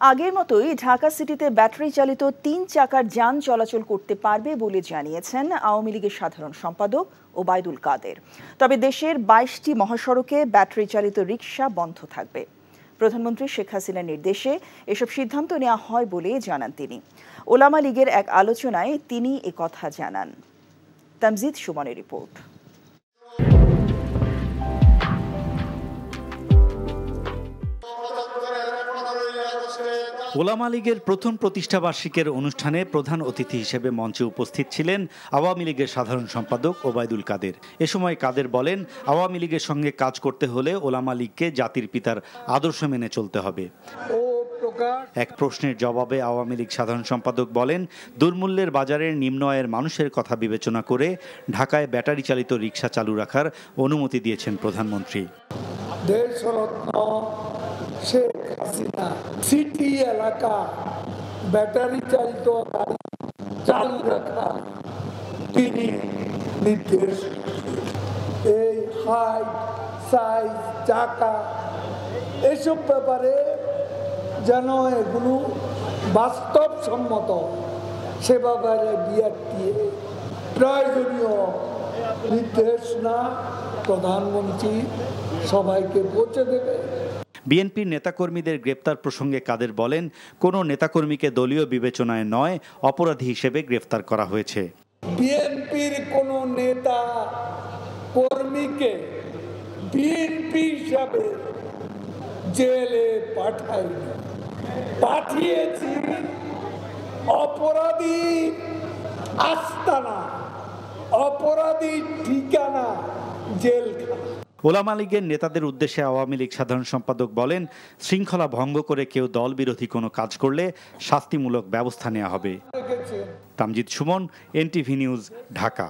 আগের মতোই ঢাকা সিটিতে ব্যাটারি চালিত ৩ চাকার যান চলাচল করতে পারবে বলে জানিয়েছেন আওয়ামী লীগের সাধারণ সম্পাদক ওবায়দুল কাদের। তবে দেশের ২২টি মহাসড়কে ব্যাটারি চালিত রিকশা বন্ধ থাকবে। প্রধানমন্ত্রী শেখ হাসিনার নির্দেশে এসব সিদ্ধান্ত নেওয়া হয় বলে জানান তিনি। ওলামা লীগের এক আলোচনায় তিনি একথা জানান। তামজিদ সুমনের রিপোর্ট। ওলামা লীগের প্রথম প্রতিষ্ঠাবার্ষিকীর অনুষ্ঠানে প্রধান অতিথি হিসেবে মঞ্চে উপস্থিত ছিলেন আওয়ামী লীগের সাধারণ সম্পাদক ওবায়দুল কাদের। এ সময় কাদের বলেন, আওয়ামী লীগের সঙ্গে কাজ করতে হলে ওলামা লীগকে জাতির পিতার আদর্শ মেনে চলতে হবে। এক প্রশ্নের জবাবে আওয়ামী লীগ সাধারণ সম্পাদক বলেন, দুর্মূল্যের বাজারের নিম্ন আয়ের মানুষের কথা বিবেচনা করে ঢাকায় ব্যাটারি চালিত রিকশা চালু রাখার অনুমতি দিয়েছেন প্রধানমন্ত্রী। শেখ হাসিনা সিটি এলাকা ব্যাটারি চালিত গাড়ি চালু রাখা তিনি নির্দেশ। এই হাইট সাইজ চাকা এসব ব্যাপারে যেন এগুলো বাস্তবসম্মত সে ব্যাপারে বিআরটিএ প্রয়োজনীয় নির্দেশনা প্রধানমন্ত্রী সবাইকে পৌঁছে দেবে। বিএনপির নেতাকর্মীদের গ্রেপ্তার প্রসঙ্গে কাদের বলেন, কোনো নেতাকর্মীকে দলীয় বিবেচনায় নয়, অপরাধী হিসেবে গ্রেফতার করা হয়েছে। বিএনপির কোন নেতা কর্মীকে বিএনপি হিসাবে জেলে পাঠিয়েছি অপরাধী আস্তানা, অপরাধী ঠিকানা জেলখানা। ওলামা লীগের নেতাদের উদ্দেশ্যে আওয়ামী লীগ সাধারণ সম্পাদক বলেন, শৃঙ্খলা ভঙ্গ করে কেউ দল বিরোধী কোনো কাজ করলে শাস্তিমূলক ব্যবস্থা নেওয়া হবে। Tamjid Suman, NTV news, Dhaka.